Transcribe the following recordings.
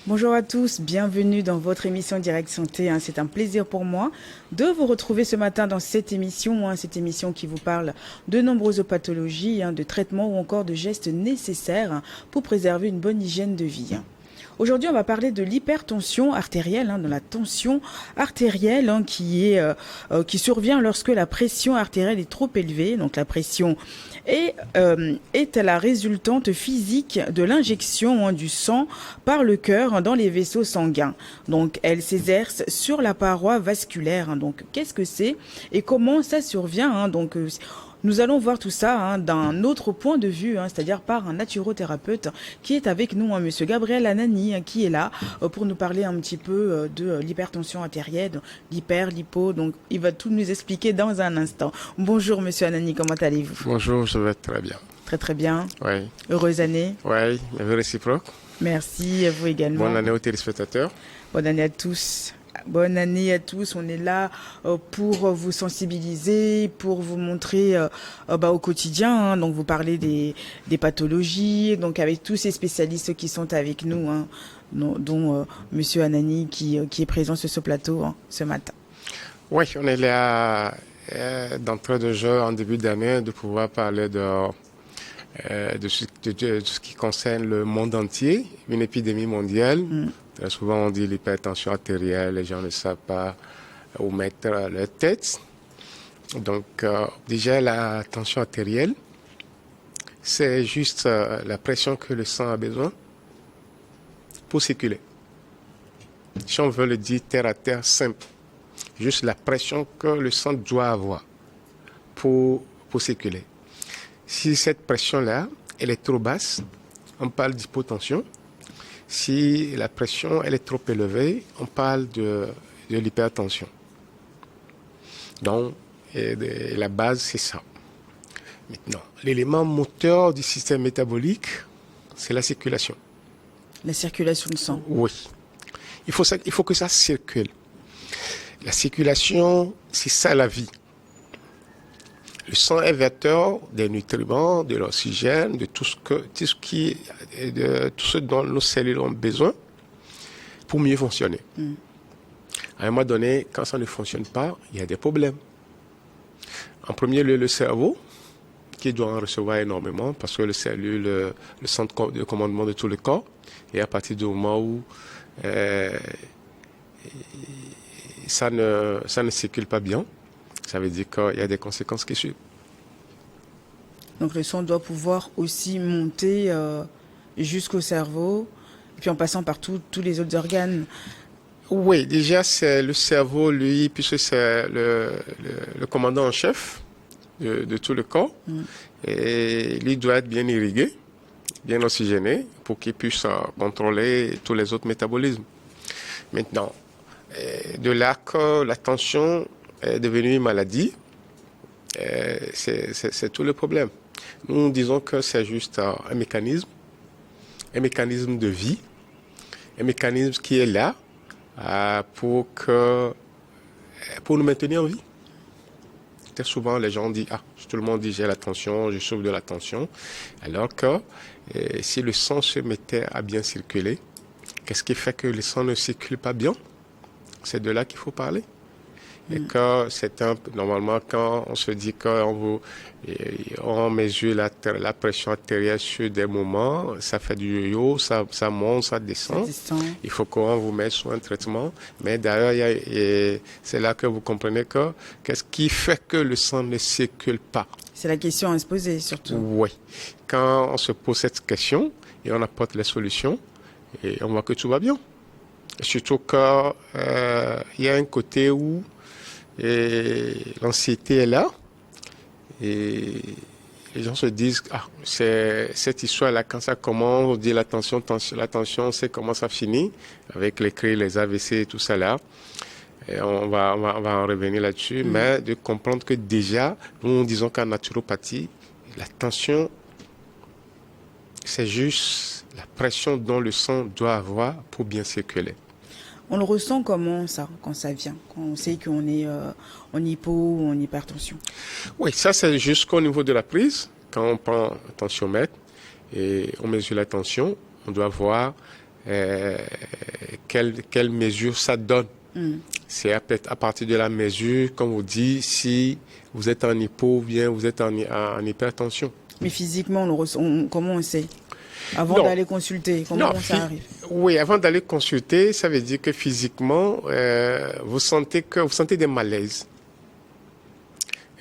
Bonjour à tous, bienvenue dans votre émission Direct Santé. C'est un plaisir pour moi de vous retrouver ce matin dans cette émission qui vous parle de nombreuses pathologies, de traitements ou encore de gestes nécessaires pour préserver une bonne hygiène de vie. Aujourd'hui, on va parler de l'hypertension artérielle, de la tension artérielle qui survient lorsque la pression artérielle est trop élevée. Donc la pression est la résultante physique de l'injection du sang par le cœur dans les vaisseaux sanguins. Donc elle s'exerce sur la paroi vasculaire. Donc qu'est-ce que c'est et comment ça survient? Nous allons voir tout ça d'un autre point de vue, c'est-à-dire par un naturothérapeute qui est avec nous, Monsieur Gabriel Anani, qui est là pour nous parler un petit peu de l'hypertension artérielle, l'hypo. Donc, il va tout nous expliquer dans un instant. Bonjour, Monsieur Anani, comment allez-vous? Bonjour, je vais très bien. Très, très bien. Oui. Heureuse année. Oui, réciproque. Merci à vous également. Bonne année aux téléspectateurs. Bonne année à tous. Bonne année à tous. On est là pour vous sensibiliser, pour vous montrer au quotidien. Donc, vous parlez des pathologies. Donc, avec tous ces spécialistes qui sont avec nous, dont Monsieur Anani qui est présent sur ce plateau ce matin. Oui, on est là d'entrée de jeu en début d'année de pouvoir parler de ce qui concerne le monde entier, une épidémie mondiale. Très souvent, on dit l'hypertension artérielle, les gens ne savent pas où mettre leur tête. Donc, déjà, la tension artérielle, c'est juste la pression que le sang a besoin pour circuler. Si on veut le dire terre à terre simple, juste la pression que le sang doit avoir pour circuler. Si cette pression-là, elle est trop basse, on parle d'hypotension. Si la pression elle est trop élevée, on parle de l'hypertension. Donc, la base, c'est ça. Maintenant, l'élément moteur du système métabolique, c'est la circulation. La circulation du sang. Oui. Il faut que ça circule. La circulation, c'est ça la vie. Le sang est vecteur des nutriments, de l'oxygène, de tout ce dont nos cellules ont besoin pour mieux fonctionner. À un moment donné, quand ça ne fonctionne pas, il y a des problèmes. En premier lieu, le cerveau, qui doit en recevoir énormément, parce que le centre de commandement de tout le corps, et à partir du moment où ça ne circule pas bien, ça veut dire qu'il y a des conséquences qui suivent. Donc le sang doit pouvoir aussi monter jusqu'au cerveau, et puis en passant par tous les autres organes. Oui, déjà c'est le cerveau, lui, puisque c'est le commandant en chef de tout le corps, et lui doit être bien irrigué, bien oxygéné, pour qu'il puisse contrôler tous les autres métabolismes. Maintenant, de là que la tension est devenue une maladie, c'est tout le problème. Nous disons que c'est juste un mécanisme de vie, un mécanisme qui est là pour nous maintenir en vie. Très souvent, les gens disent, tout le monde dit j'ai la tension, je souffre de la tension, alors que si le sang se mettait à bien circuler, qu'est-ce qui fait que le sang ne circule pas bien? C'est de là qu'il faut parler. Et que normalement, quand on se dit qu'on mesure la pression artérielle sur des moments, ça fait du yo-yo, ça monte, ça descend. Il faut qu'on vous mette sur un traitement. Mais d'ailleurs, c'est là que vous comprenez qu'est-ce qui fait que le sang ne circule pas? C'est la question à se poser, surtout. Oui. Quand on se pose cette question et on apporte les solutions, et on voit que tout va bien. Surtout qu'il y a un côté où l'anxiété est là et les gens se disent c'est cette histoire-là, quand ça commence, on dit la tension, on sait comment ça finit avec les cris, les AVC et tout ça là. Et on va en revenir là-dessus, mais de comprendre que déjà, nous disons qu'en naturopathie, la tension, c'est juste la pression dont le sang doit avoir pour bien circuler. On le ressent comment ça, quand ça vient, quand on sait qu'on est en hypo ou en hypertension? Oui, ça c'est jusqu'au niveau de la prise. Quand on prend un tensiomètre et on mesure la tension, on doit voir quelle mesure ça donne. C'est à partir de la mesure, comme vous dit, si vous êtes en hypo ou bien vous êtes en hypertension. Mais physiquement, comment on sait? Avant d'aller consulter, comment ça arrive? Oui, avant d'aller consulter, ça veut dire que physiquement, vous sentez des malaises.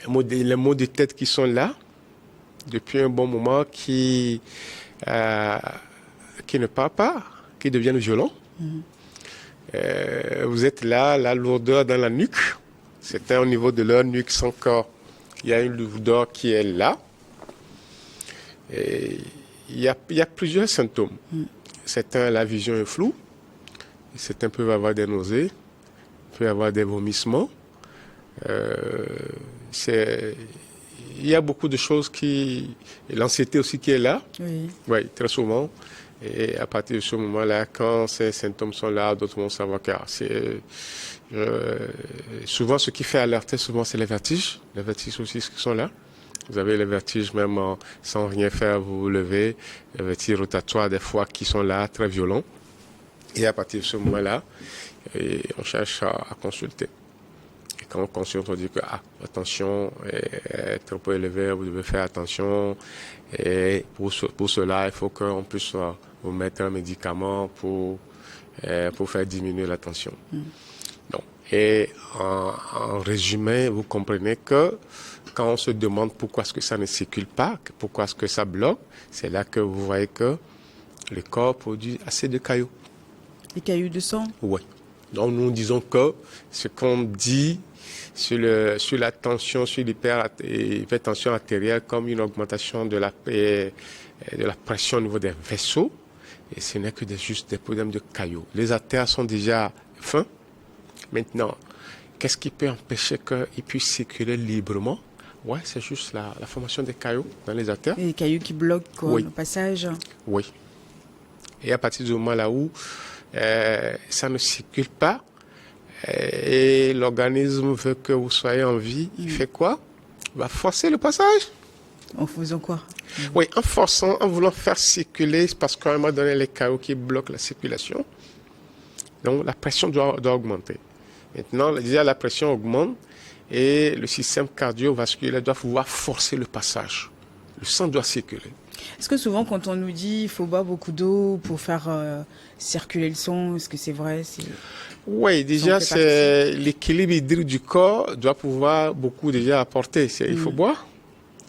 Les maux de tête qui sont là depuis un bon moment, qui ne partent pas, qui deviennent violents. Vous êtes là, la lourdeur dans la nuque. C'est au niveau de leur nuque sans corps. Il y a une lourdeur qui est là. Et il y a plusieurs symptômes. Certains, la vision est floue. Certains peuvent avoir des nausées, peuvent avoir des vomissements. Il y a beaucoup de choses l'anxiété aussi qui est là. Oui, très souvent. Et à partir de ce moment-là, quand ces symptômes sont là, d'autres vont savoir que souvent, ce qui fait alerter, souvent, c'est les vertiges. Les vertiges aussi qui sont là. Vous avez les vertiges même sans rien faire, vous vous levez. Les vertiges rotatoires, des fois, qui sont là, très violents. Et à partir de ce moment-là, on cherche à consulter. Et quand on consulte, on dit que la tension est trop élevée, vous devez faire attention. Et pour cela, il faut qu'on puisse vous mettre un médicament pour faire diminuer la tension. Et en résumé, vous comprenez que quand on se demande pourquoi est-ce que ça ne circule pas, pourquoi est-ce que ça bloque, c'est là que vous voyez que le corps produit assez de caillots. Des caillots de sang? Oui. Donc nous disons que ce qu'on dit sur la tension, sur l'hypertension artérielle comme une augmentation de la pression au niveau des vaisseaux, et ce n'est que juste des problèmes de caillots. Les artères sont déjà fins. Maintenant, qu'est-ce qui peut empêcher qu'ils puissent circuler librement? Ouais, c'est juste la formation des caillots dans les artères. Et des caillots qui bloquent le passage? Oui. Et à partir du moment là où ça ne circule pas, et l'organisme veut que vous soyez en vie, il fait quoi? Il va forcer le passage. En faisant quoi? Oui, en forçant, en voulant faire circuler, parce qu'à un moment donné, les caillots qui bloquent la circulation. Donc, la pression doit augmenter. Maintenant, déjà, la pression augmente et le système cardiovasculaire doit pouvoir forcer le passage. Le sang doit circuler. Est-ce que souvent, quand on nous dit qu'il faut boire beaucoup d'eau pour faire circuler le sang, est-ce que c'est vrai? Oui, déjà, c'est l'équilibre hydrique du corps doit pouvoir beaucoup déjà apporter. Il faut boire.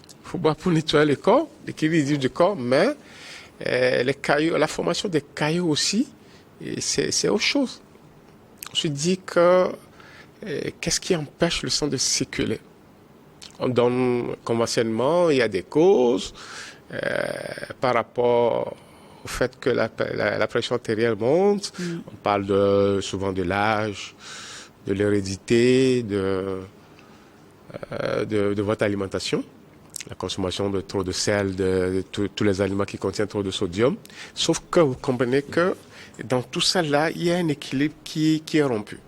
Il faut boire pour nettoyer le corps, l'équilibre hydrique du corps, mais les caillots, la formation des caillots aussi, c'est autre chose. On se dit que qu'est-ce qui empêche le sang de circuler? On donne conventionnellement, il y a des causes par rapport au fait que la pression artérielle monte. On parle souvent de l'âge, de l'hérédité, de votre alimentation, la consommation de trop de sel, de tous les aliments qui contiennent trop de sodium. Sauf que vous comprenez que dans tout ça là, il y a un équilibre qui est rompu.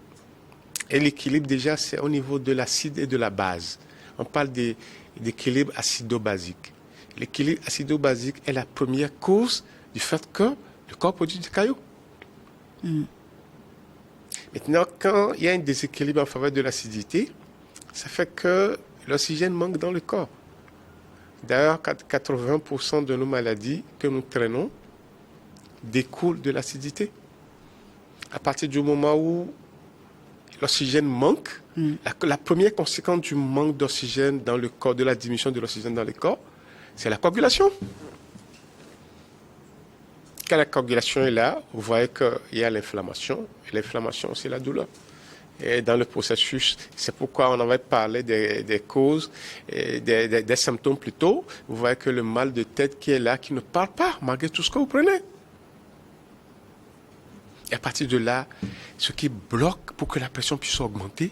Et l'équilibre déjà, c'est au niveau de l'acide et de la base. On parle d'équilibre acido-basique. L'équilibre acido-basique est la première cause du fait que le corps produit du caillot. Maintenant, quand il y a un déséquilibre en faveur de l'acidité, ça fait que l'oxygène manque dans le corps. D'ailleurs, 80% de nos maladies que nous traînons découlent de l'acidité. À partir du moment où l'oxygène manque, la première conséquence du manque d'oxygène dans le corps, de la diminution de l'oxygène dans le corps, c'est la coagulation. Quand la coagulation est là, vous voyez qu'il y a l'inflammation. Et l'inflammation, c'est la douleur. Et dans le processus, c'est pourquoi on avait parlé des causes, et des symptômes plutôt. Vous voyez que le mal de tête qui est là, qui ne part pas, malgré tout ce que vous prenez. Et à partir de là, ce qui bloque pour que la pression puisse augmenter,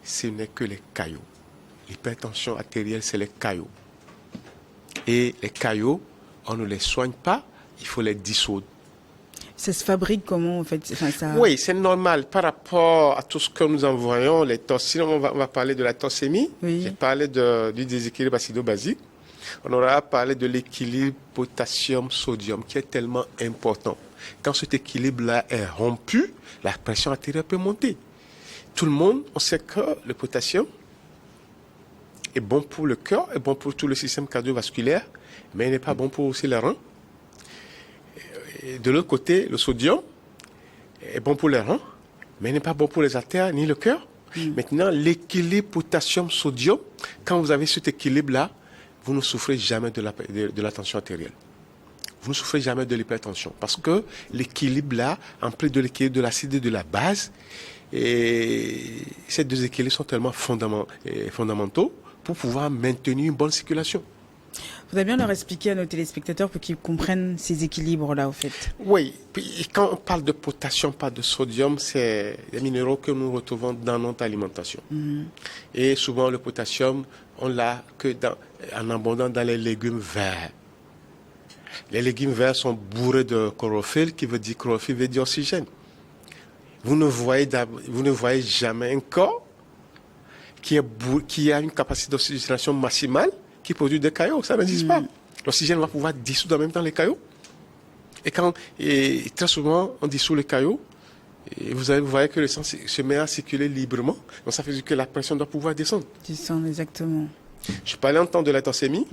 ce n'est que les caillots. L'hypertension artérielle, c'est les caillots. Et les caillots, on ne les soigne pas, il faut les dissoudre. Ça se fabrique comment en fait? Oui, c'est normal. Par rapport à tout ce que nous envoyons, les toxines, on va parler de la toxémie, j'ai parlé du déséquilibre acido-basique. On aura parlé de l'équilibre potassium-sodium qui est tellement important. Quand cet équilibre-là est rompu, la pression artérielle peut monter. Tout le monde, on sait que le potassium est bon pour le cœur, est bon pour tout le système cardiovasculaire, mais il n'est pas bon pour aussi les reins. Et de l'autre côté, le sodium est bon pour les reins, mais il n'est pas bon pour les artères ni le cœur. Maintenant, l'équilibre potassium-sodium, quand vous avez cet équilibre-là, vous ne souffrez jamais de la tension artérielle. Vous ne souffrez jamais de l'hypertension parce que l'équilibre-là, en plus de l'équilibre de l'acide et de la base, et ces deux équilibres sont tellement fondamentaux pour pouvoir maintenir une bonne circulation. Vous allez bien leur expliquer à nos téléspectateurs pour qu'ils comprennent ces équilibres-là, au fait. Oui, puis quand on parle de potassium, pas de sodium, c'est des minéraux que nous retrouvons dans notre alimentation. Et souvent, le potassium, on l'a que en abondance dans les légumes verts. Les légumes verts sont bourrés de chlorophylle, chlorophylle veut dire oxygène. Vous ne voyez jamais un corps qui a une capacité d'oxygénation maximale qui produit des caillots. Ça n'existe pas. L'oxygène va pouvoir dissoudre en même temps les caillots. Et très souvent, on dissout les caillots. Et vous voyez que le sang se met à circuler librement. Donc ça veut dire que la pression doit pouvoir descendre. Descendre, exactement. Je parlais en temps de la thalassémie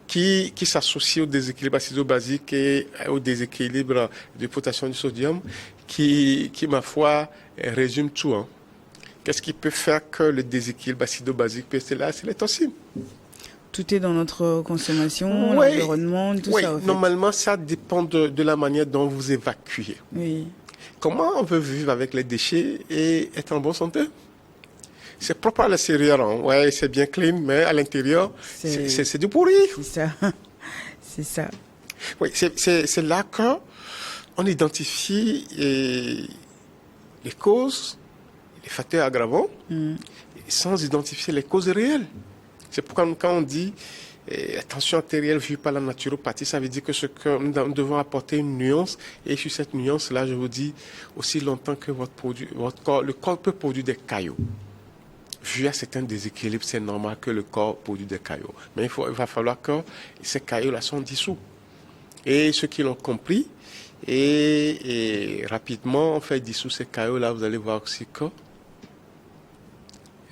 qui s'associe au déséquilibre acido-basique et au déséquilibre du potassium et du sodium qui ma foi, résume tout. Qu'est-ce qui peut faire que le déséquilibre acido-basique peut être là? C'est les toxines. Tout est dans notre consommation, l'environnement, tout ça. Normalement, ça dépend de la manière dont vous évacuez. Oui. Comment on veut vivre avec les déchets et être en bonne santé? C'est propre à l'extérieur. Ouais, c'est bien clean, mais à l'intérieur, c'est du pourri. C'est ça. C'est ça. Oui, c'est là qu'on identifie les causes, les facteurs aggravants, sans identifier les causes réelles. C'est pourquoi quand on dit la tension artérielle vue par la naturopathie, ça veut dire que nous devons apporter une nuance. Et sur cette nuance-là, je vous dis, aussi longtemps que le corps peut produire des caillots. Vu à certains déséquilibres, c'est normal que le corps produise des caillots. Mais il va falloir que ces caillots-là sont dissous. Et ceux qui l'ont compris, et rapidement, on fait dissoudre ces caillots-là, vous allez voir aussi que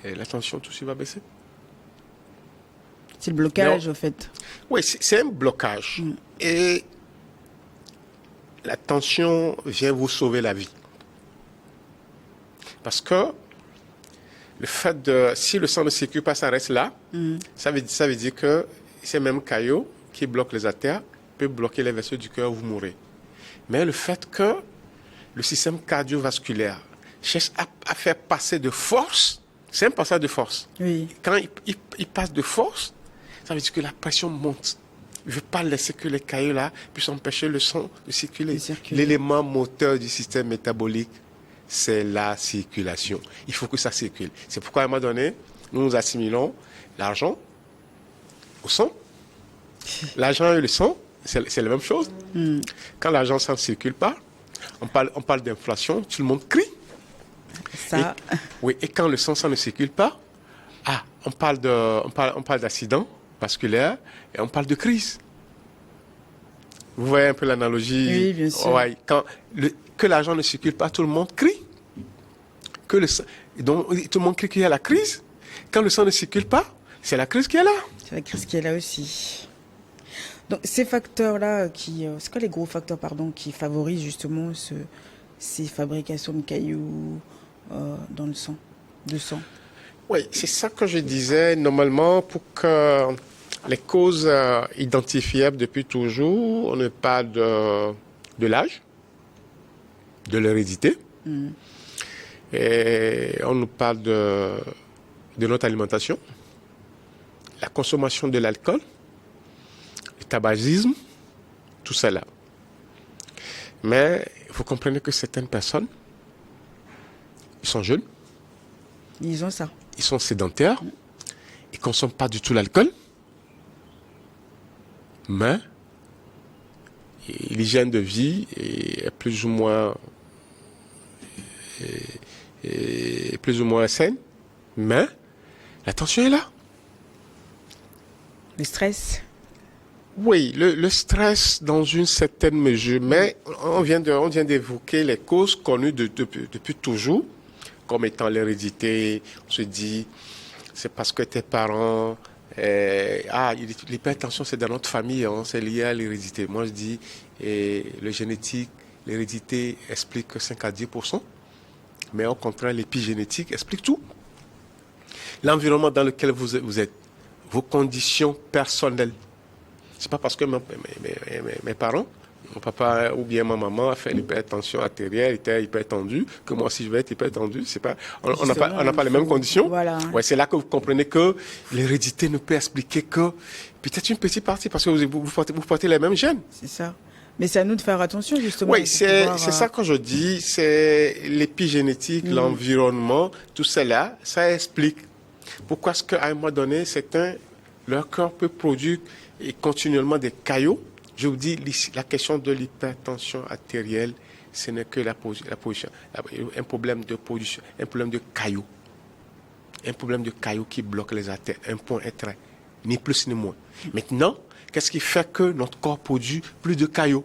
la tension, tout ça va baisser. C'est le blocage, au fait. Oui, c'est un blocage. Et la tension vient vous sauver la vie. Parce que le fait si le sang ne circule pas, ça reste là, ça veut dire que ces mêmes caillots qui bloquent les artères peuvent bloquer les vaisseaux du cœur, vous mourrez. Mais le fait que le système cardiovasculaire cherche à faire passer de force, c'est un passage de force. Oui. Quand il passe de force, ça veut dire que la pression monte. Il ne veut pas laisser que les caillots-là puissent empêcher le sang de circuler. L'élément moteur du système métabolique, c'est la circulation. Il faut que ça circule. C'est pourquoi, à un moment donné, nous assimilons l'argent au sang. L'argent et le sang, c'est la même chose. Quand l'argent ne circule pas, on parle d'inflation, tout le monde crie. Ça. Et quand le sang ne circule pas, on parle d'accident vasculaire et on parle de crise. Vous voyez un peu l'analogie? Oui, bien sûr. Ouais, que l'argent ne circule pas, tout le monde crie. Donc, tout le monde crie qu'il y a la crise. Quand le sang ne circule pas, c'est la crise qui est là. C'est la crise qui est là aussi. Donc, ces facteurs-là, c'est quoi les gros facteurs, qui favorisent justement ces fabrications de cailloux dans le sang, de sang? Oui, c'est ça que je disais. Normalement, pour que les causes identifiables depuis toujours, on ne parle de l'âge, de l'hérédité, et on nous parle de notre alimentation, la consommation de l'alcool, le tabagisme, tout ça là. Mais vous comprenez que certaines personnes, ils sont jeunes. Ils ont ça. Ils sont sédentaires. Ils ne consomment pas du tout l'alcool. Mais l'hygiène de vie est plus ou moins saine. Mais la tension est là. Le stress. Oui, le stress dans une certaine mesure, mais on vient d'évoquer les causes connues depuis toujours, comme étant l'hérédité. On se dit, c'est parce que tes parents, l'hypertension c'est dans notre famille, hein, c'est lié à l'hérédité. Moi je dis, le génétique, l'hérédité explique que 5 à 10%, mais au contraire l'épigénétique explique tout. L'environnement dans lequel vous êtes, vos conditions personnelles. C'est pas parce que mes parents, mon papa ou bien ma maman a fait l'hypertension artérielle, était hypertendu, que moi aussi je vais être hypertendu. C'est pas, on n'a pas les mêmes conditions. Voilà. Ouais, c'est là que vous comprenez que l'hérédité ne peut expliquer que peut-être une petite partie parce que vous portez les mêmes gènes. C'est ça. Mais c'est à nous de faire attention, justement. Oui, c'est ça que je dis, c'est l'épigénétique, l'environnement, tout cela, ça explique pourquoi est-ce qu'à un moment donné, leur corps peut produire continuellement des caillots. Je vous dis, la question de l'hypertension artérielle, ce n'est que la position, un problème de position, un problème de caillots. Un problème de caillots qui bloque les artères, un point, un trait, ni plus ni moins. Maintenant, qu'est-ce qui fait que notre corps produit plus de caillots?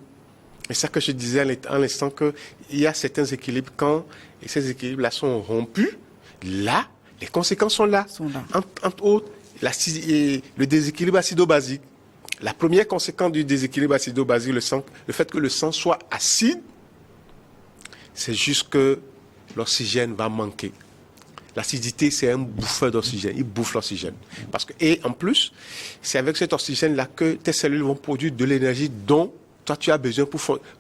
C'est ça que je disais à l'instant, qu'il y a certains équilibres, quand ces équilibres-là sont rompus, là, les conséquences sont là. Entre autres, le déséquilibre acido-basique. La première conséquence du déséquilibre acido-basique, le fait que le sang soit acide, c'est juste que l'oxygène va manquer. L'acidité, c'est un bouffeur d'oxygène. Il bouffe l'oxygène. Et en plus, c'est avec cet oxygène-là que tes cellules vont produire de l'énergie dont toi, tu as besoin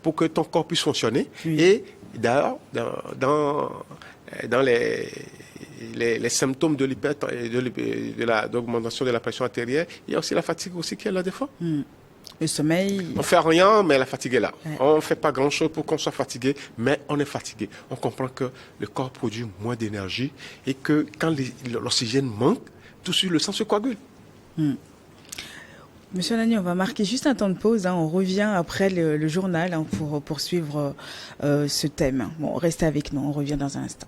pour que ton corps puisse fonctionner. Oui. Et d'ailleurs, dans les symptômes de l'augmentation de la pression artérielle, il y a aussi la fatigue aussi qui est là des fois. Le sommeil. On ne fait rien, mais la fatigue est là. Ouais. On ne fait pas grand-chose pour qu'on soit fatigué, mais on est fatigué. On comprend que le corps produit moins d'énergie et que quand l'oxygène manque, tout de suite le sang se coagule. Monsieur Nani, on va marquer juste un temps de pause. On revient après le journal pour poursuivre ce thème. Bon, restez avec nous, on revient dans un instant.